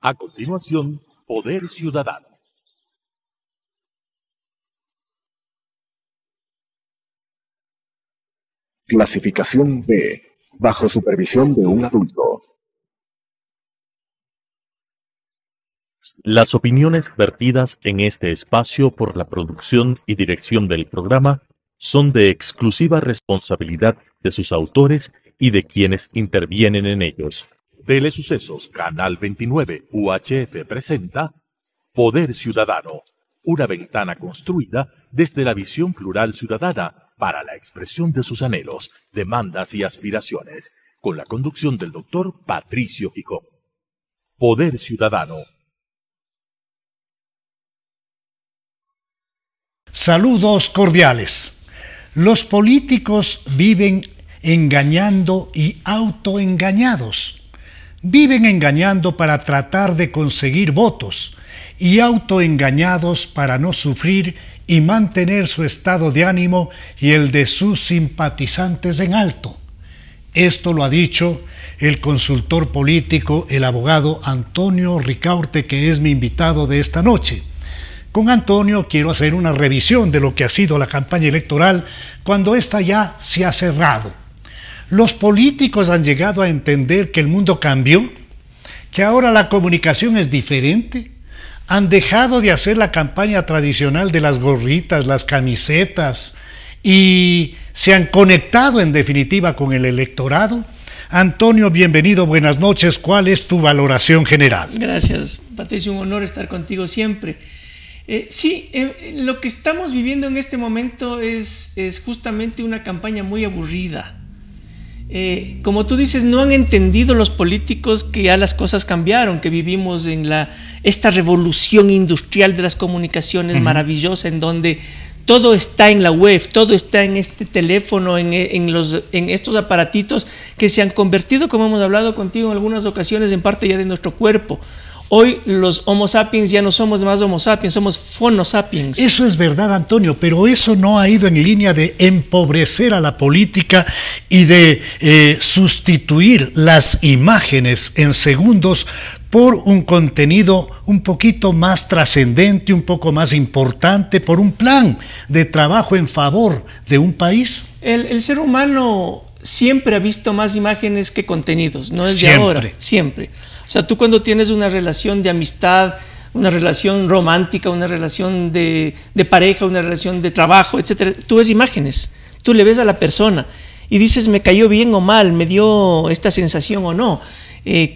A continuación, Poder Ciudadano. Clasificación B, bajo supervisión de un adulto. Las opiniones vertidas en este espacio por la producción y dirección del programa son de exclusiva responsabilidad de sus autores y de quienes intervienen en ellos. Telesucesos Canal 29 UHF presenta Poder Ciudadano, una ventana construida desde la visión plural ciudadana para la expresión de sus anhelos, demandas y aspiraciones, con la conducción del doctor Patricio Gijón. Poder Ciudadano. Saludos cordiales. Los políticos viven engañando y autoengañados. Viven engañando para tratar de conseguir votos y autoengañados para no sufrir y mantener su estado de ánimo y el de sus simpatizantes en alto. Esto lo ha dicho el consultor político, el abogado Antonio Ricaurte, que es mi invitado de esta noche. Con Antonio quiero hacer una revisión de lo que ha sido la campaña electoral cuando ésta ya se ha cerrado. Los políticos han llegado a entender que el mundo cambió, que ahora la comunicación es diferente. Han dejado de hacer la campaña tradicional de las gorritas, las camisetas y se han conectado en definitiva con el electorado. Antonio, bienvenido, buenas noches. ¿Cuál es tu valoración general? Gracias, Patricio, un honor estar contigo siempre. Lo que estamos viviendo en este momento es justamente una campaña muy aburrida. Como tú dices, no han entendido los políticos que ya las cosas cambiaron, que vivimos en esta revolución industrial de las comunicaciones maravillosa, en donde todo está en la web, todo está en este teléfono, en estos aparatitos que se han convertido, como hemos hablado contigo en algunas ocasiones, en parte ya de nuestro cuerpo. Hoy los Homo sapiens ya no somos más Homo sapiens, somos Phono sapiens. Eso es verdad, Antonio, pero eso no ha ido en línea de empobrecer a la política y de sustituir las imágenes en segundos por un contenido un poquito más trascendente, un poco más importante, por un plan de trabajo en favor de un país. El ser humano siempre ha visto más imágenes que contenidos, no es de ahora, siempre. O sea, tú cuando tienes una relación de amistad, una relación romántica, una relación de pareja, una relación de trabajo, etcétera, tú ves imágenes, tú le ves a la persona y dices, me cayó bien o mal, me dio esta sensación o no,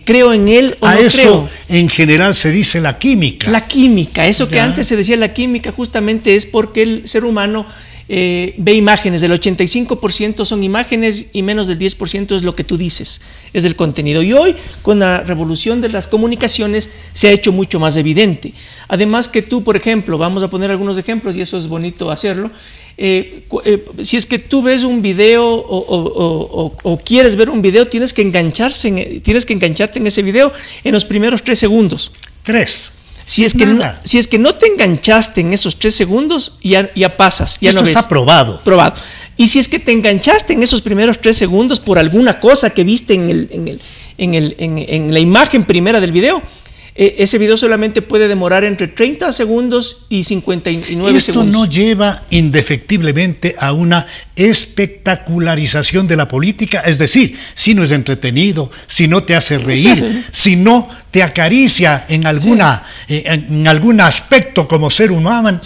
creo en él o no creo. A eso en general se dice la química. La química, eso que antes se decía la química, justamente es porque el ser humano ve imágenes, el 85% son imágenes y menos del 10% es lo que tú dices, es el contenido. Y hoy, con la revolución de las comunicaciones, se ha hecho mucho más evidente. Además que tú, por ejemplo, vamos a poner algunos ejemplos y eso es bonito hacerlo, si es que tú ves un video o quieres ver un video, tienes que engancharte en ese video en los primeros 3 segundos. 3. Si es que no te enganchaste en esos 3 segundos, ya pasas, ya Esto no ves. Está probado. Y si es que te enganchaste en esos primeros 3 segundos por alguna cosa que viste en la imagen primera del video, ese video solamente puede demorar entre 30 segundos y 59 Esto segundos. no lleva indefectiblemente a una espectacularización de la política, es decir, si no es entretenido, si no te hace reír, si no te acaricia en algún aspecto como ser humano,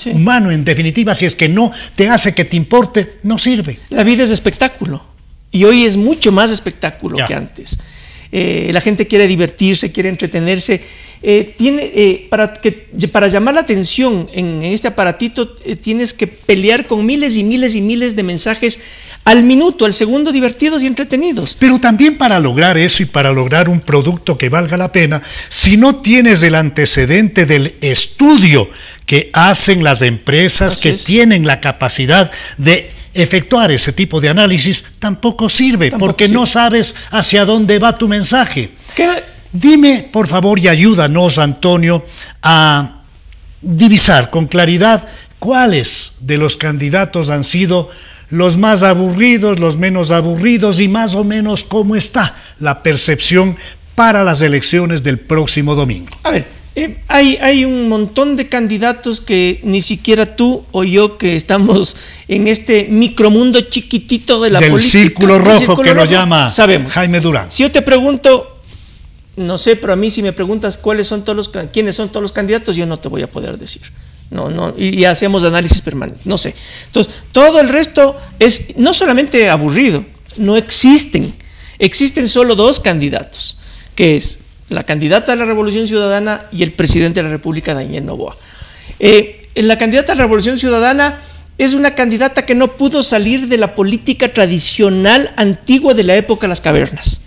en definitiva, si es que no te hace que te importe, no sirve. La vida es espectáculo y hoy es mucho más espectáculo que antes. La gente quiere divertirse, quiere entretenerse. Para llamar la atención en este aparatito tienes que pelear con miles y miles y miles de mensajes al minuto, al segundo, divertidos y entretenidos. Pero también para lograr eso y para lograr un producto que valga la pena, si no tienes el antecedente del estudio que hacen las empresas que tienen la capacidad de efectuar ese tipo de análisis, tampoco sirve, porque no sabes hacia dónde va tu mensaje. Dime, por favor, y ayúdanos, Antonio, a divisar con claridad cuáles de los candidatos han sido los más aburridos, los menos aburridos y más o menos cómo está la percepción para las elecciones del próximo domingo? A ver, hay un montón de candidatos que ni siquiera tú o yo, que estamos en este micromundo chiquitito de la del política, círculo rojo que lo llama sabemos. Jaime Durán. Si yo te pregunto, no sé, pero a mí si me preguntas quiénes son todos los candidatos, yo no te voy a poder decir. No, y hacemos análisis permanente, no sé. Entonces, todo el resto es no solamente aburrido, no existen. Existen solo dos candidatos, que es la candidata a la Revolución Ciudadana y el presidente de la República, Daniel Noboa. La candidata a la Revolución Ciudadana es una candidata que no pudo salir de la política tradicional antigua de la época de las cavernas.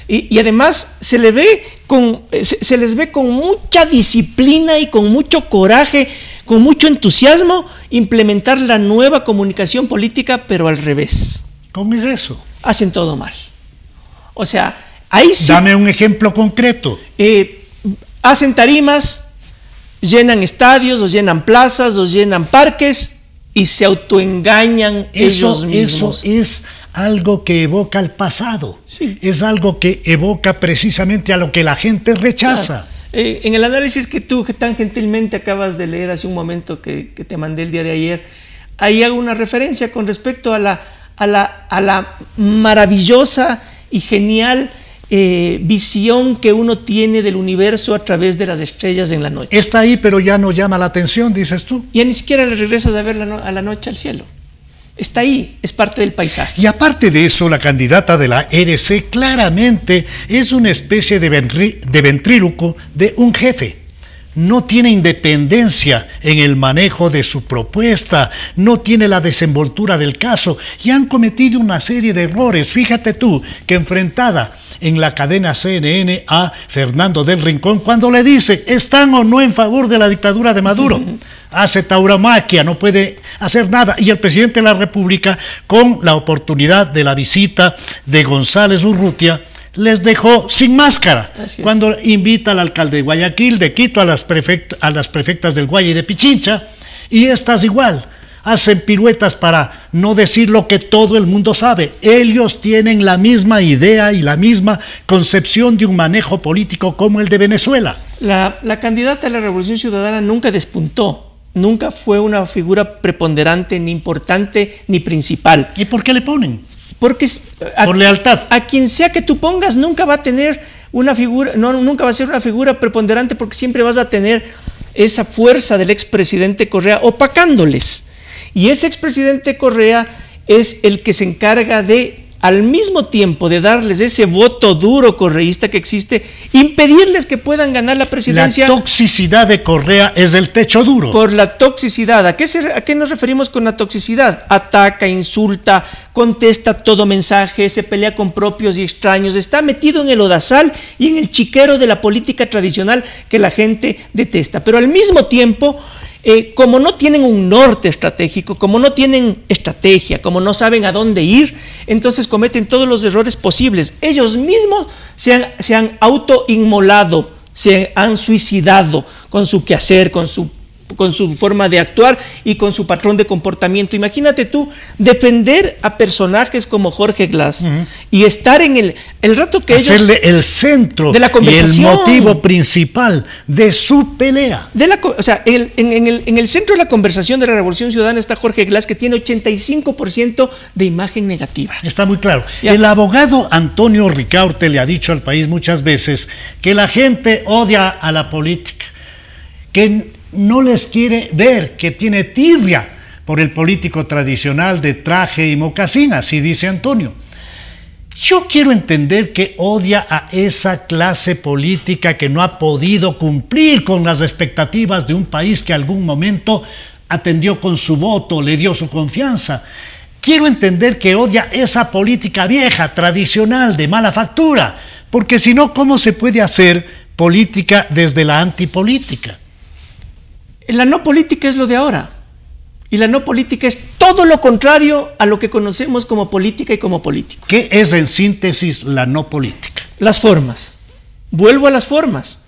Y además se les ve con mucha disciplina y con mucho coraje, con mucho entusiasmo, implementar la nueva comunicación política, pero al revés. ¿Cómo es eso? Hacen todo mal. O sea, ahí sí. Dame un ejemplo concreto. Hacen tarimas, llenan estadios, o llenan plazas, o llenan parques y se autoengañan ellos mismos. Eso es algo que evoca el pasado. Sí. Es algo que evoca precisamente a lo que la gente rechaza. Claro. En el análisis que tú tan gentilmente acabas de leer hace un momento que te mandé el día de ayer, ahí hago una referencia con respecto a la maravillosa y genial visión que uno tiene del universo a través de las estrellas en la noche. Está ahí, pero ya no llama la atención, dices tú. Ya ni siquiera le regresas a ver a la noche al cielo. Está ahí, es parte del paisaje. Y aparte de eso, la candidata de la RC claramente es una especie de ventríloco de un jefe. No tiene independencia en el manejo de su propuesta, no tiene la desenvoltura del caso y han cometido una serie de errores. Fíjate tú que enfrentada en la cadena CNN a Fernando del Rincón, cuando le dice, ¿están o no en favor de la dictadura de Maduro? Hace tauromaquia, no puede hacer nada. Y el presidente de la República, con la oportunidad de la visita de González Urrutia, les dejó sin máscara cuando invita al alcalde de Guayaquil, de Quito, a las prefectas del Guaya y de Pichincha, y estas igual, hacen piruetas para no decir lo que todo el mundo sabe. Ellos tienen la misma idea y la misma concepción de un manejo político como el de Venezuela. La candidata a la Revolución Ciudadana nunca despuntó, nunca fue una figura preponderante, ni importante, ni principal. ¿Y por qué le ponen? Porque por lealtad. A quien sea que tú pongas nunca va a tener una figura, nunca va a ser una figura preponderante, porque siempre vas a tener esa fuerza del expresidente Correa opacándoles. Y ese expresidente Correa es el que se encarga de, al mismo tiempo de darles ese voto duro correísta que existe, impedirles que puedan ganar la presidencia. La toxicidad de Correa es el techo duro. Por la toxicidad. ¿A qué nos referimos con la toxicidad? Ataca, insulta, contesta todo mensaje, se pelea con propios y extraños, está metido en el lodazal y en el chiquero de la política tradicional que la gente detesta. Pero al mismo tiempo, como no tienen un norte estratégico, como no tienen estrategia, como no saben a dónde ir, entonces cometen todos los errores posibles. Ellos mismos se han autoinmolado, se han suicidado con su quehacer, con su forma de actuar y con su patrón de comportamiento. Imagínate tú defender a personajes como Jorge Glass y estar en el rato que hacerle el centro de la conversación, y el motivo principal de su pelea. O sea, en el centro de la conversación de la Revolución Ciudadana está Jorge Glass, que tiene 85% de imagen negativa. Está muy claro. El abogado Antonio Ricaurte le ha dicho al país muchas veces que la gente odia a la política, que no les quiere ver, que tiene tirria por el político tradicional de traje y mocasín, así dice Antonio. Yo quiero entender que odia a esa clase política que no ha podido cumplir con las expectativas de un país que algún momento atendió con su voto, le dio su confianza. Quiero entender que odia esa política vieja, tradicional, de mala factura, porque si no, ¿cómo se puede hacer política desde la antipolítica? La no política es lo de ahora, y la no política es todo lo contrario a lo que conocemos como política y como político. ¿Qué es en síntesis la no política? Las formas. Vuelvo a las formas.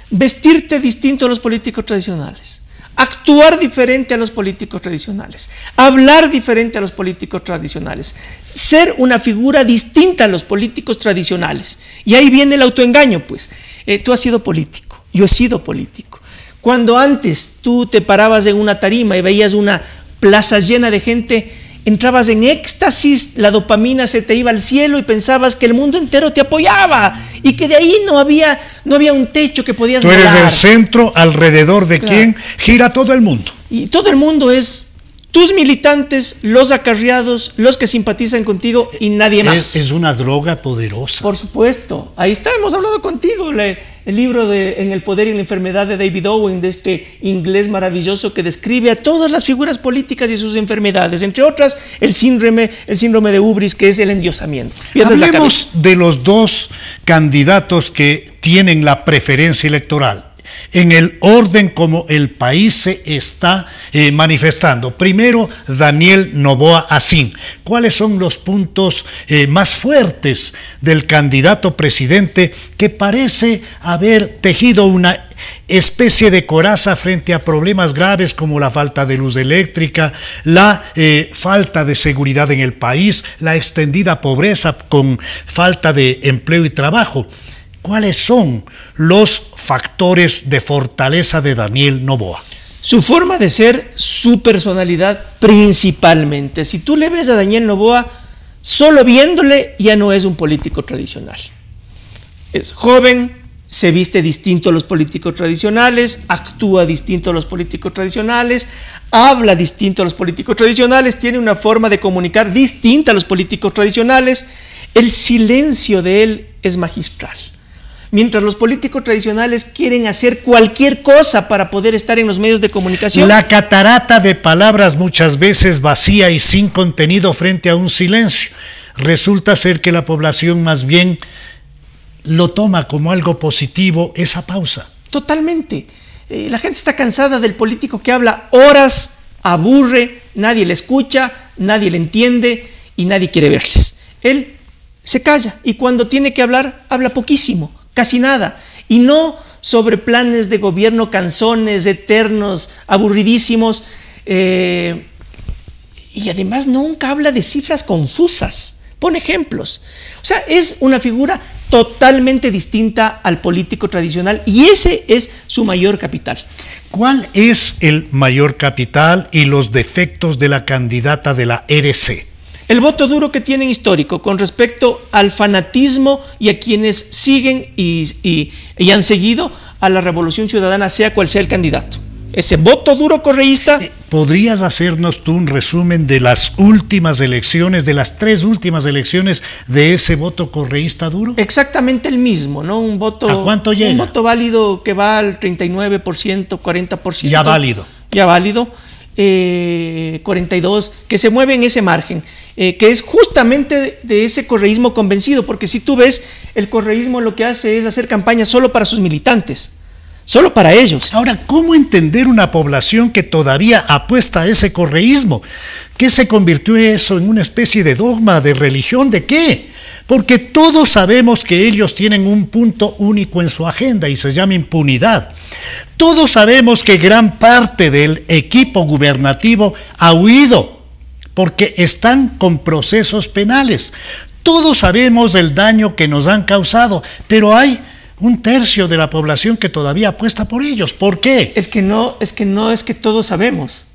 Vestirte distinto a los políticos tradicionales, actuar diferente a los políticos tradicionales, hablar diferente a los políticos tradicionales, ser una figura distinta a los políticos tradicionales. Y ahí viene el autoengaño, pues. Tú has sido político, yo he sido político. Cuando antes tú te parabas en una tarima y veías una plaza llena de gente, entrabas en éxtasis, la dopamina se te iba al cielo y pensabas que el mundo entero te apoyaba y que de ahí no había un techo que podías volar. Tú eres el centro alrededor de quien gira todo el mundo. Y todo el mundo es tus militantes, los acarreados, los que simpatizan contigo y nadie más. Es una droga poderosa. Por supuesto. Ahí está, hemos hablado contigo. El libro de En el poder y la enfermedad de David Owen, de este inglés maravilloso que describe a todas las figuras políticas y sus enfermedades, entre otras el síndrome de Ubris, que es el endiosamiento. Hablemos de los dos candidatos que tienen la preferencia electoral, en el orden como el país se está manifestando. Primero, Daniel Noboa Asín. ¿Cuáles son los puntos más fuertes del candidato presidente que parece haber tejido una especie de coraza frente a problemas graves como la falta de luz eléctrica, la falta de seguridad en el país, la extendida pobreza con falta de empleo y trabajo? ¿Cuáles son los factores de fortaleza de Daniel Noboa? Su forma de ser, su personalidad principalmente. Si tú le ves a Daniel Noboa, solo viéndole ya no es un político tradicional. Es joven, se viste distinto a los políticos tradicionales, actúa distinto a los políticos tradicionales, habla distinto a los políticos tradicionales, tiene una forma de comunicar distinta a los políticos tradicionales. El silencio de él es magistral. Mientras los políticos tradicionales quieren hacer cualquier cosa para poder estar en los medios de comunicación. La catarata de palabras muchas veces vacía y sin contenido frente a un silencio. Resulta ser que la población más bien lo toma como algo positivo esa pausa. Totalmente. La gente está cansada del político que habla horas, aburre, nadie le escucha, nadie le entiende y nadie quiere verles. Él se calla y cuando tiene que hablar, habla poquísimo. Casi nada, y no sobre planes de gobierno canzones, eternos, aburridísimos, y además nunca habla de cifras confusas, pone ejemplos. O sea, es una figura totalmente distinta al político tradicional y ese es su mayor capital. ¿Cuál es el mayor capital y los defectos de la candidata de la RC? El voto duro que tienen histórico con respecto al fanatismo y a quienes siguen y han seguido a la Revolución Ciudadana, sea cual sea el candidato. Ese voto duro correísta. ¿Podrías hacernos tú un resumen de las últimas elecciones, de las 3 últimas elecciones de ese voto correísta duro? Exactamente el mismo, ¿no? Un voto. ¿A cuánto llega? Un voto válido que va al 39%, 40%. Ya válido. Ya válido. 42, que se mueve en ese margen, que es justamente de ese correísmo convencido, porque si tú ves, el correísmo lo que hace es hacer campaña solo para sus militantes, solo para ellos. Ahora, ¿cómo entender una población que todavía apuesta a ese correísmo? ¿Qué se convirtió eso en una especie de dogma, de religión, de qué? Porque todos sabemos que ellos tienen un punto único en su agenda y se llama impunidad. Todos sabemos que gran parte del equipo gubernativo ha huido porque están con procesos penales. Todos sabemos el daño que nos han causado, pero hay un tercio de la población que todavía apuesta por ellos. ¿Por qué? Es que no es que todos sabemos.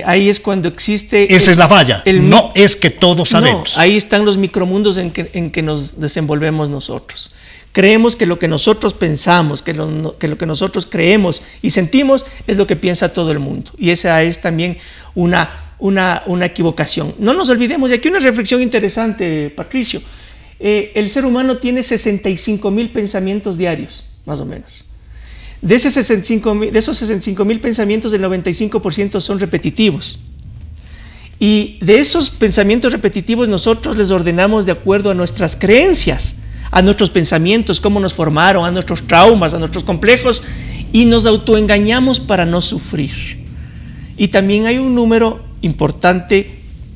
Ahí es cuando existe... Esa es la falla, no es que todos sabemos. No, ahí están los micromundos en que nos desenvolvemos nosotros. Creemos que lo que nosotros pensamos, que lo que nosotros creemos y sentimos es lo que piensa todo el mundo. Y esa es también una equivocación. No nos olvidemos, y aquí una reflexión interesante, Patricio. El ser humano tiene 65,000 pensamientos diarios, más o menos. De esos 65,000 pensamientos, el 95% son repetitivos. Y de esos pensamientos repetitivos nosotros les ordenamos de acuerdo a nuestras creencias, a nuestros pensamientos, cómo nos formaron, a nuestros traumas, a nuestros complejos, y nos autoengañamos para no sufrir. Y también hay un número importante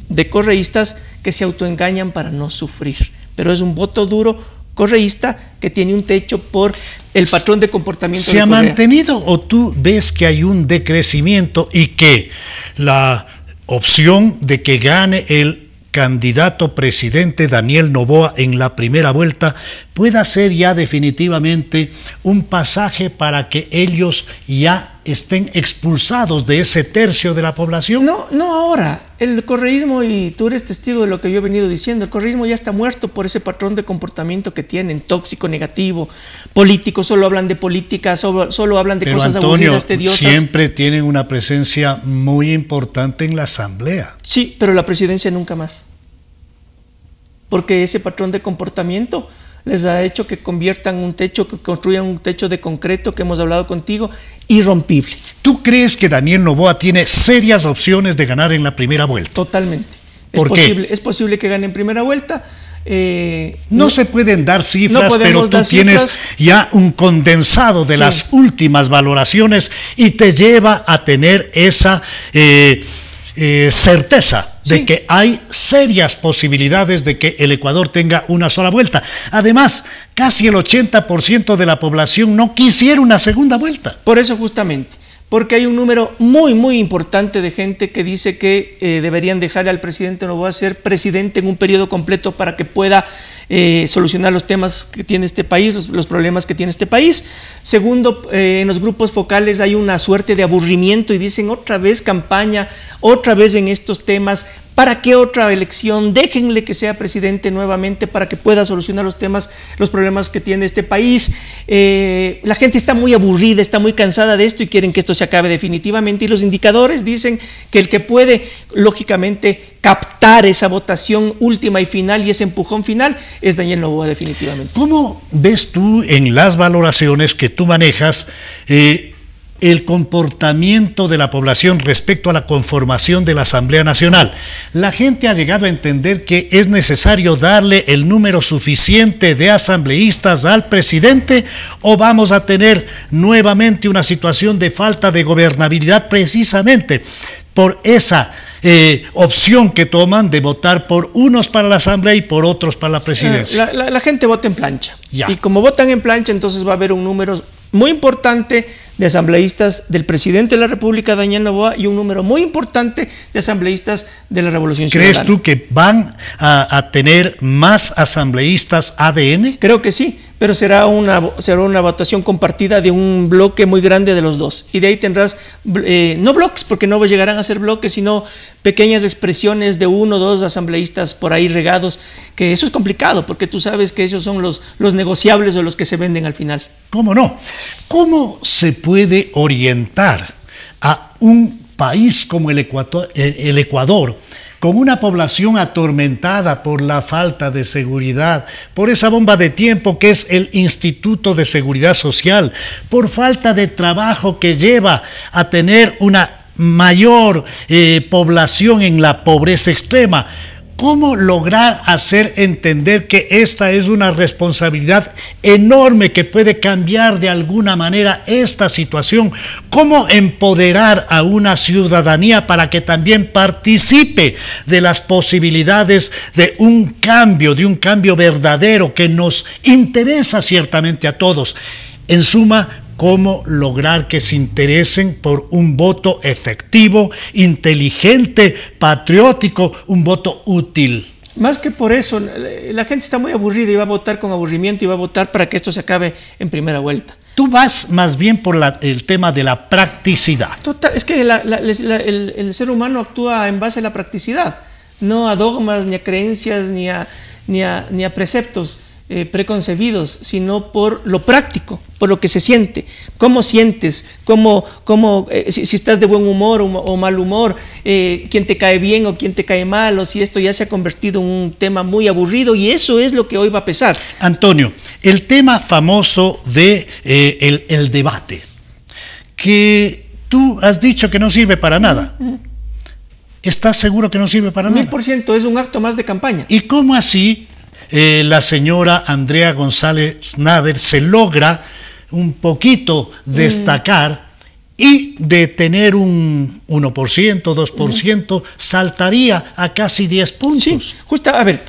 de correístas que se autoengañan para no sufrir. Pero es un voto duro correísta que tiene un techo por el patrón de comportamiento ¿Se de ha Correa. mantenido o tú ves que hay un decrecimiento y que la opción de que gane el candidato presidente Daniel Noboa en la primera vuelta pueda ser ya definitivamente un pasaje para que ellos ya estén expulsados de ese tercio de la población? No ahora. El correísmo, y tú eres testigo de lo que yo he venido diciendo, el correísmo ya está muerto por ese patrón de comportamiento que tienen, tóxico, negativo, político, solo hablan de política, solo hablan de Pero cosas Antonio, aburridas, tediosas. siempre tienen una presencia muy importante en la asamblea. Sí, pero la presidencia nunca más. Porque ese patrón de comportamiento les ha hecho que conviertan un techo, que construyan un techo de concreto que hemos hablado contigo, irrompible. ¿Tú crees que Daniel Noboa tiene serias opciones de ganar en la primera vuelta? Totalmente. ¿Por qué? Es posible que gane en primera vuelta. No se pueden dar cifras, no pero tú dar tienes cifras. ya un condensado de las últimas valoraciones y te lleva a tener esa certeza de que hay serias posibilidades de que el Ecuador tenga una sola vuelta. Además, casi el 80% de la población no quisiera una segunda vuelta. Por eso justamente, porque hay un número muy importante de gente que dice que deberían dejarle al presidente Noboa ser presidente en un periodo completo para que pueda solucionar los temas que tiene este país, los problemas que tiene este país. Segundo, en los grupos focales hay una suerte de aburrimiento y dicen otra vez campaña, otra vez en estos temas. ¿Para qué otra elección? Déjenle que sea presidente nuevamente para que pueda solucionar los temas, los problemas que tiene este país. La gente está muy aburrida, está muy cansada de esto y quieren que esto se acabe definitivamente. Y los indicadores dicen que el que puede, lógicamente, captar esa votación última y final y ese empujón final es Daniel Noboa definitivamente. ¿Cómo ves tú en las valoraciones que tú manejas el comportamiento de la población respecto a la conformación de la Asamblea Nacional? La gente ha llegado a entender que es necesario darle el número suficiente de asambleístas al presidente, o vamos a tener nuevamente una situación de falta de gobernabilidad precisamente por esa opción que toman de votar por unos para la Asamblea y por otros para la presidencia. La gente vota en plancha. Ya. Y como votan en plancha, entonces va a haber un número muy importante de asambleístas del presidente de la República, Daniel Noboa, y un número muy importante de asambleístas de la Revolución Ciudadana. ¿Crees tú que van a tener más asambleístas ADN? Creo que sí, pero será una votación compartida de un bloque muy grande de los dos. Y de ahí tendrás, no bloques, porque no llegarán a ser bloques, sino pequeñas expresiones de uno o dos asambleístas por ahí regados, que eso es complicado, porque tú sabes que esos son los negociables o los que se venden al final. ¿Cómo no? ¿Cómo se puede orientar a un país como el Ecuador, con una población atormentada por la falta de seguridad, por esa bomba de tiempo que es el Instituto de Seguridad Social, por falta de trabajo que lleva a tener una mayor población en la pobreza extrema? ¿Cómo lograr hacer entender que esta es una responsabilidad enorme que puede cambiar de alguna manera esta situación? ¿Cómo empoderar a una ciudadanía para que también participe de las posibilidades de un cambio verdadero que nos interesa ciertamente a todos? En suma, ¿cómo lograr que se interesen por un voto efectivo, inteligente, patriótico, un voto útil? Más que por eso, la gente está muy aburrida y va a votar con aburrimiento y va a votar para que esto se acabe en primera vuelta. Tú vas más bien por el tema de la practicidad. Total, es que el ser humano actúa en base a la practicidad, no a dogmas, ni a creencias, ni a preceptos preconcebidos, sino por lo práctico, por lo que se siente, cómo sientes, si estás de buen humor o mal humor, quién te cae bien o quién te cae mal, o si esto ya se ha convertido en un tema muy aburrido, y eso es lo que hoy va a pesar. Antonio, el tema famoso de el debate, que tú has dicho que no sirve para nada. ¿Estás seguro que no sirve para nada? 1000%, es un acto más de campaña. ¿Y cómo así la señora Andrea González Nader se logra un poquito destacar y de tener un 1%, 2%, saltaría a casi 10 puntos? Sí, justo, a ver,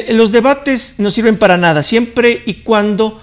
los debates no sirven para nada, siempre y cuando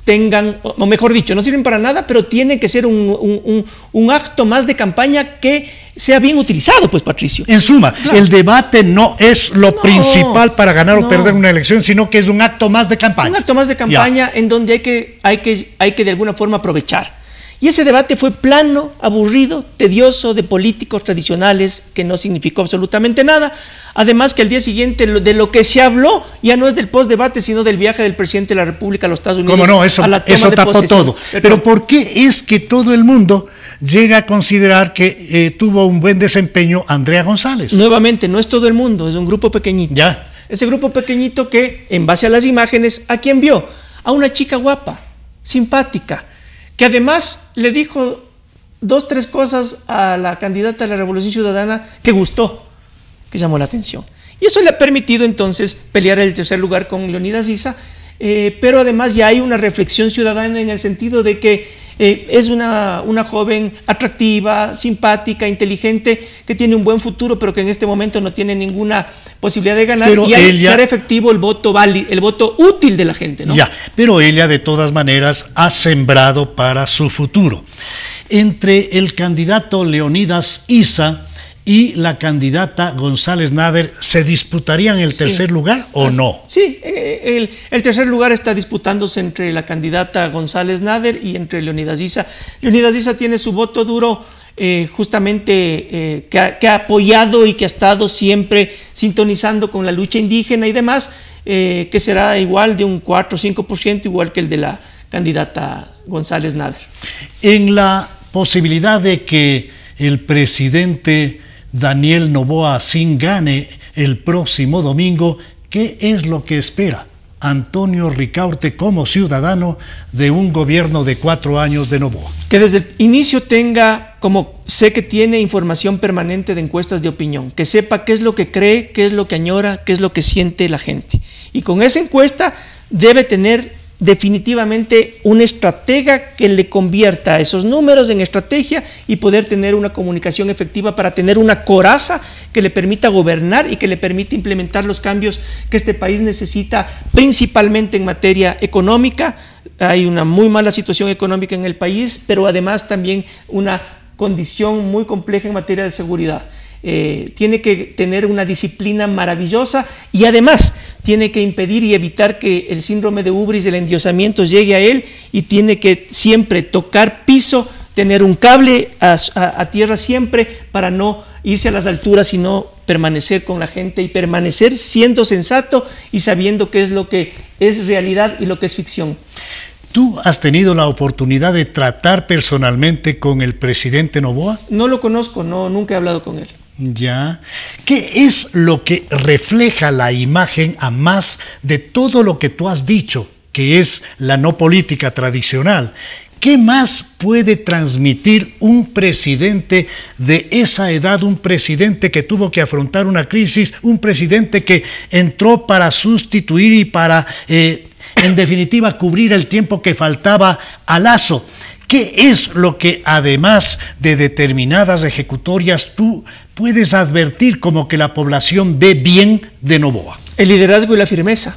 tengan, o mejor dicho, no sirven para nada, pero tiene que ser un acto más de campaña que sea bien utilizado, pues, Patricio. En suma, claro, el debate no es lo principal para ganar o perder una elección, sino que es un acto más de campaña. Un acto más de campaña en donde hay que de alguna forma aprovechar. Y ese debate fue plano, aburrido, tedioso, de políticos tradicionales, que no significó absolutamente nada. Además que al día siguiente de lo que se habló ya no es del postdebate, sino del viaje del presidente de la República a los Estados Unidos. ¿Cómo no? Eso tapó todo. Pero ¿por qué es que todo el mundo llega a considerar que tuvo un buen desempeño Andrea González? Nuevamente, no es todo el mundo, es un grupo pequeñito. Ya. Ese grupo pequeñito que, en base a las imágenes, ¿a quién vio? A una chica guapa, simpática, que además le dijo 2, 3 cosas a la candidata de la Revolución Ciudadana que gustó, que llamó la atención. Y eso le ha permitido entonces pelear el tercer lugar con Leonidas Issa, pero además ya hay una reflexión ciudadana en el sentido de que es una joven atractiva, simpática, inteligente, que tiene un buen futuro, pero que en este momento no tiene ninguna posibilidad de ganar, pero y ahí será efectivo el voto válido, el voto útil de la gente, ¿no? Ya, pero ella de todas maneras ha sembrado para su futuro. Entre el candidato Leonidas Issa y la candidata González Nader, ¿se disputarían el tercer lugar o no? Sí, el tercer lugar está disputándose entre la candidata González Nader y entre Leonidas Issa. Leonidas Issa tiene su voto duro justamente que ha apoyado y que ha estado siempre sintonizando con la lucha indígena y demás, que será igual de un 4 o 5%, igual que el de la candidata González Nader. En la posibilidad de que el presidente Daniel Noboa Sin gane el próximo domingo, ¿qué es lo que espera Antonio Ricaurte como ciudadano de un gobierno de 4 años de Noboa? Que desde el inicio tenga, como sé que tiene, información permanente de encuestas de opinión, que sepa qué es lo que cree, qué es lo que añora, qué es lo que siente la gente. Y con esa encuesta debe tener definitivamente un estratega que le convierta esos números en estrategia y poder tener una comunicación efectiva para tener una coraza que le permita gobernar y que le permita implementar los cambios que este país necesita, principalmente en materia económica. Hay una muy mala situación económica en el país, pero además también una condición muy compleja en materia de seguridad. Tiene que tener una disciplina maravillosa y además tiene que impedir y evitar que el síndrome de ubris, el endiosamiento, llegue a él, y tiene que siempre tocar piso, tener un cable a tierra siempre para no irse a las alturas, sino permanecer con la gente y permanecer siendo sensato y sabiendo qué es lo que es realidad y lo que es ficción. ¿Tú has tenido la oportunidad de tratar personalmente con el presidente Noboa? No lo conozco, nunca he hablado con él. Ya. ¿Qué es lo que refleja la imagen, a más de todo lo que tú has dicho, que es la no política tradicional? ¿Qué más puede transmitir un presidente de esa edad, un presidente que tuvo que afrontar una crisis, un presidente que entró para sustituir y para, en definitiva, cubrir el tiempo que faltaba a Lasso? ¿Qué es lo que, además de determinadas ejecutorias, tú puedes advertir como que la población ve bien de Noboa? El liderazgo y la firmeza.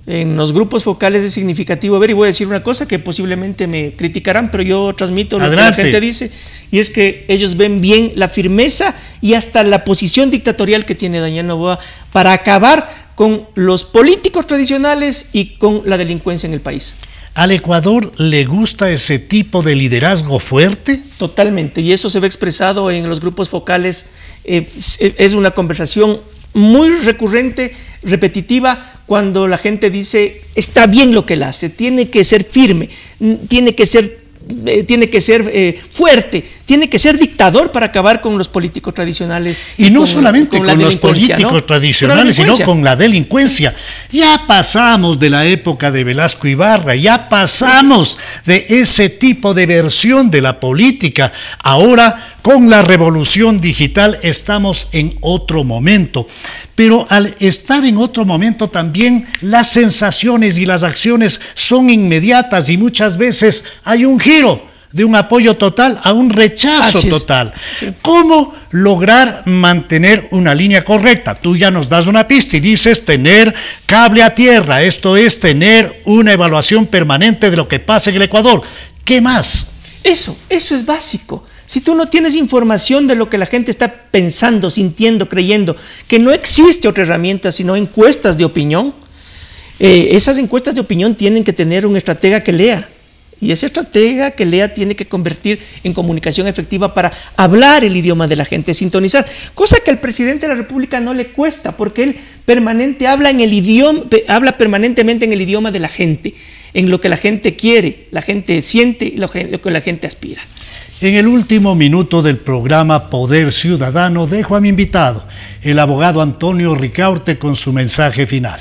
En los grupos focales es significativo ver, y voy a decir una cosa que posiblemente me criticarán, pero yo transmito lo que la gente dice, y es que ellos ven bien la firmeza y hasta la posición dictatorial que tiene Daniel Noboa para acabar con los políticos tradicionales y con la delincuencia en el país. ¿Al Ecuador le gusta ese tipo de liderazgo fuerte? Totalmente, y eso se ve expresado en los grupos focales. Es una conversación muy recurrente, repetitiva, cuando la gente dice, está bien lo que él hace, tiene que ser firme, tiene que ser fuerte, tiene que ser dictador para acabar con los políticos tradicionales. Y no solamente con los políticos tradicionales, sino con la delincuencia. Ya pasamos de la época de Velasco Ibarra, ya pasamos de ese tipo de versión de la política. Ahora, con la revolución digital, estamos en otro momento. Pero al estar en otro momento también, las sensaciones y las acciones son inmediatas y muchas veces hay un giro de un apoyo total a un rechazo total. Sí. ¿Cómo lograr mantener una línea correcta? Tú ya nos das una pista y dices tener cable a tierra, esto es tener una evaluación permanente de lo que pasa en el Ecuador. ¿Qué más? Eso es básico. Si tú no tienes información de lo que la gente está pensando, sintiendo, creyendo, que no existe otra herramienta sino encuestas de opinión, esas encuestas de opinión tienen que tener un estratega que lea. Y ese estratega que lea tiene que convertir en comunicación efectiva para hablar el idioma de la gente, sintonizar, cosa que al presidente de la República no le cuesta, porque él habla permanentemente en el idioma de la gente, en lo que la gente quiere, la gente siente y lo que la gente aspira. En el último minuto del programa Poder Ciudadano dejo a mi invitado, el abogado Antonio Ricaurte, con su mensaje final.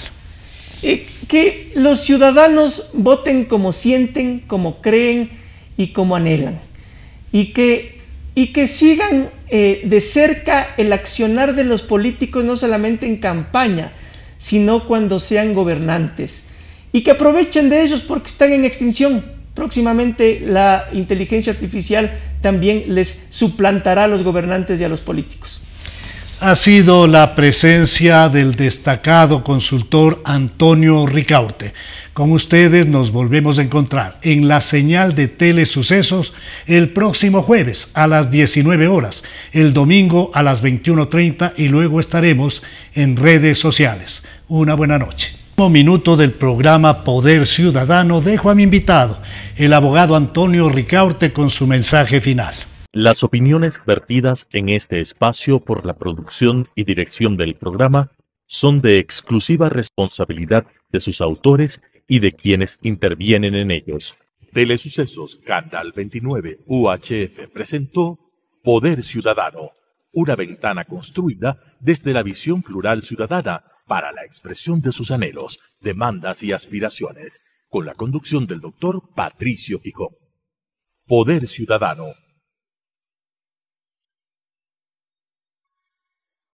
Que los ciudadanos voten como sienten, como creen y como anhelan. Y que sigan de cerca el accionar de los políticos, no solamente en campaña, sino cuando sean gobernantes. Y que aprovechen de ellos porque están en extinción. Próximamente la inteligencia artificial también les suplantará a los gobernantes y a los políticos. Ha sido la presencia del destacado consultor Antonio Ricaurte. Con ustedes nos volvemos a encontrar en la señal de Telesucesos el próximo jueves a las 19 horas, el domingo a las 21:30 y luego estaremos en redes sociales. Una buena noche. Minuto del programa Poder Ciudadano dejo a mi invitado, el abogado Antonio Ricaurte, con su mensaje final. Las opiniones vertidas en este espacio por la producción y dirección del programa son de exclusiva responsabilidad de sus autores y de quienes intervienen en ellos. Telesucesos Canal 29 UHF presentó Poder Ciudadano, una ventana construida desde la visión plural ciudadana para la expresión de sus anhelos, demandas y aspiraciones, con la conducción del doctor Patricio Gijón. Poder Ciudadano,